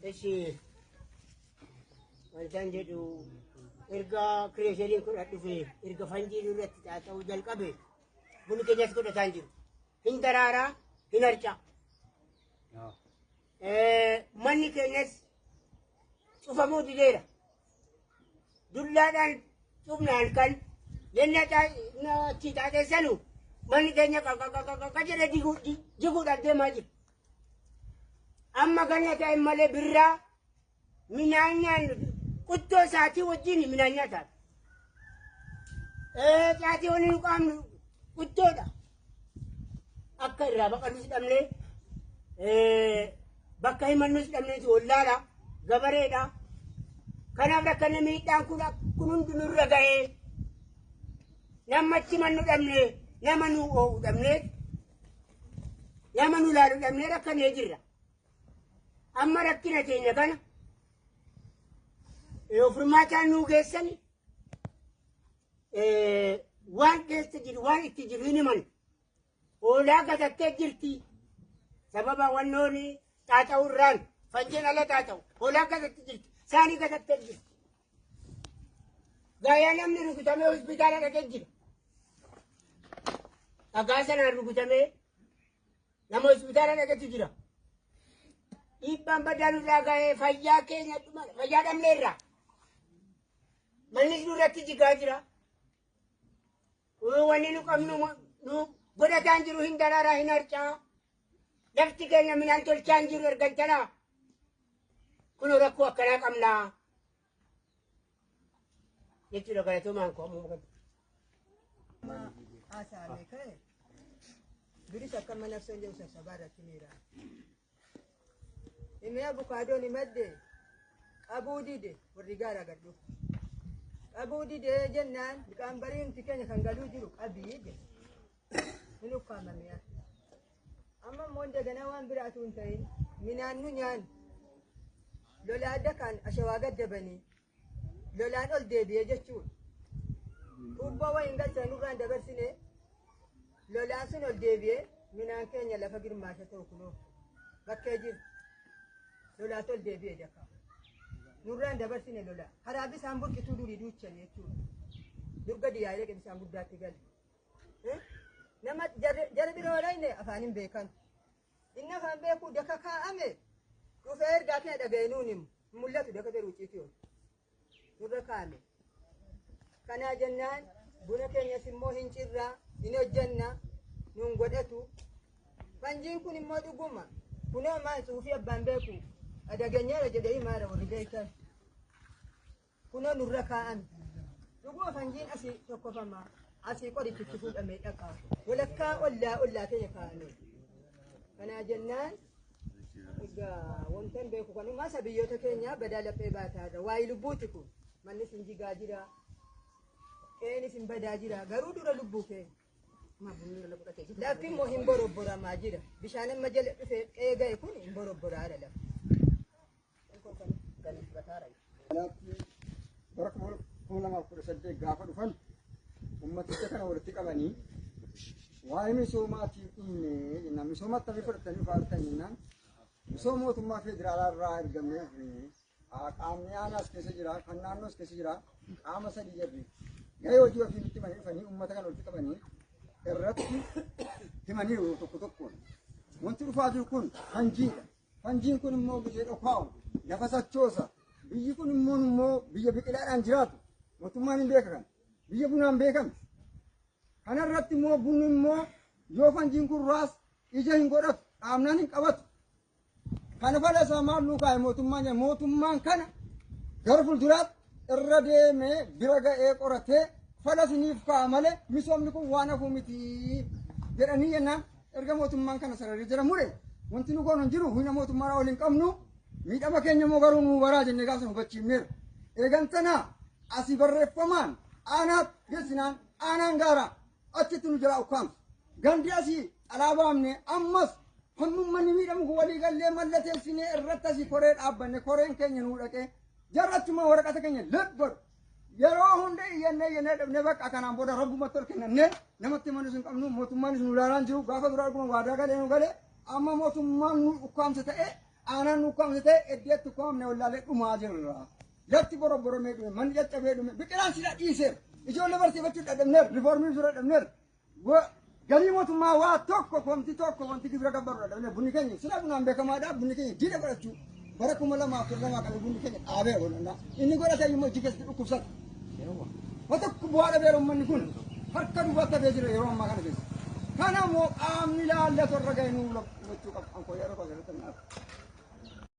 إيش والتان جدو إرجع كريشلين كل أتفه إرجع فنجي لولا تتعطى وجل كبه بني كجاس كل تانجو هندرارا هنرجع ماني كناس شوف أمود ديرة دولاران شوفنا الكل لأن تتعطى سنو ماني كنيا كجرا جيكو دالتي ماجي أما كنيا كاي مالي برا منانيان كتو ساتي وجيني منانيا تات ساتي وني نقام كتو دا أكرر بقى نسلم بقى هم نسلم لي ولا لا غبرة دا كان أبدا كان ميتان كلا كنون دنور رجعي نعم تيمان نسلم لي نعم نو نسلم لي نعم نو لا نسلم لي ركن يجرا أما ركنا تيجي كنا يوفرماتا نو جسني وان جستجر وان تجريني من ولا قد تجرتي سببا ونوري تاتو الران فنجين على تاتو ولا قد تجرتي ثاني قد تجرتي غايا نمني ركوتامي هوسبيتالا تجرتي أقاسنا ركوتامي نمو هوسبيتالا تجرتي إبان بدانو لاغاي فايا كينيا فايا دم ليرا مالني نورتي جيغاجرا واني نقم نو بدا تانجرو هندارا هنرچا دفتي كينيا من انتول تانجرو ارغنتنا كنو ركو اكنا قمنا يتلو غلطو مانكو ما آساني كي بريسا كما نفسن جوسا سبارة تنيرا إمي أبو كادوني مدي أبو ديدي والرجال قدو أبو ديدي جنان كان بريم تكني كان قالوا جروك أبي يجي منو كام ميا أما موندا جنوان براتون تين منان نيان لولا دكان أشواقات دبني لولا نقول دبي يجتون وبوا وين قال سنوران دبرسني لولا سنول دبي منان كينيا لفقير ما شتوكلو بكيجي لولا تول دبي جكا نوران دبرسني لولا هرابي سامبور كتودو ريدوتشن يجتون دبقة ديالك بسامبور داتي قال nama jarabi roolaine afaanin beekan inna afaan beeku daka kaa'ame dhufe ergaa kee dhageenuunim mul'atu daka beruuciitiyo nurra kaa'ame kanaa jennaan buna keenyas immoo hin cirraa hin hojjanna nun godhatu fanjiin kun immoo dhuguma kunoo maan suufii abbaan beeku adageenyaara jedhee himaara warri beekan kunoo nurra kaa'ame dhuguma fanjiin asii tokkofamaa asii qorichi itti fuudhamee dhaqaa walakkaa ollaa keenya kaa'ame kanaa jennaan egaa wantan beeku kan masa biyyoota keenya badaa laphee baataarra waa'ee lubbuuti kun manni sin jigaa jira qeeni sin badaa jira garuu dura lubbuu kee lafti immoo hin borobboramaa jira bishaan amma jala dhufe qeega'e kun hin borobboraadha lafa. Bara 2018 gaafa dhufan ummaticha kana walitti qabanii waa'ee misoomaatii kunne jennaan misoomatti taphee fudhatanii faaltan jennaan misooma mootummaa federaalaa irraa ergamee qaamni aanaas keessa jira kan naannoos keessa jira qaama sadii jirri gahee hojii ofii nutti himanii dhufanii ummata kana walitti qabanii irratti himaniiru tokko tokkoon wanti dhufaa jiru kun fanjiidha fanjiin kun immoo biyya dhokaa'u lafa sochoosa biyyi kun immoo biyya biqilaadhaan jiraatu mootummaan hin beekan biyya bunaan beekame kana irratti immoo bunni immoo yoo fanjiin kun raas ija hin godhatu dhaabnaan hin qabatu kana fala isaa maal luukaa'e mootummaan kana gara fuulduraatti irra deemee bira ga'ee qoratee fala siniif kaa'a malee misoomni kun waan hafuu miti jedhanii jennaan erga mootummaan kana sararee jira mure wanti nu goonu hin jiru humna mootummaa waliin qabnu miidhama keenya immoo garuu nu baraa jennee gaafa nu hubachiifneera eegantanaa asii barreeffamaan aanaa geessinaan aanaan gaara achitti nu jira ukkaamsu gandi asii alaabaamne ammas honnummanni miidhamu kun walii gallee mallateessinee irratti asii koree dhaabbanne koreen keenya nuu dhaqee jarrachuma waraqata keenya lebbar yeroo hunda iyyannee dhabnee bakka kanaan booda rabbumatti ol kennannee namatti manus hin qabnu mootummaanis nu ilaalaan jiru gaafa dura arguma waadaa galee nu galee amma mootummaan nu ukkaamsa ta'e aanaan nukkaamsitee eddeetti koomne wallaalee dhumaa jirra. Lafti borobboromee dhume manni caccabee dhume biqilaan sila dhiiseera. Ijoollee barsiifachuu dadhabneera rifoormii sura dadhabneera. Galii mootummaa waa tokko koomti tokko wanti gibira gabbaru dadhabneera bunni keenya sila bunaan beekamaadhaa bunni keenya diida godhachuu bara 2012 qabe bunni keenya dhaabee oolannaa inni godhatee immoo iji keessatti dhukkubsata. Wata bu'aa dhabeera uummanni kun harka duubatti hafee jira yeroo ammaa kana keessa. Kana immoo qaamni ilaallatu irra ga'e nuu hubachuu qaba. Ankoo yeroo kana irratti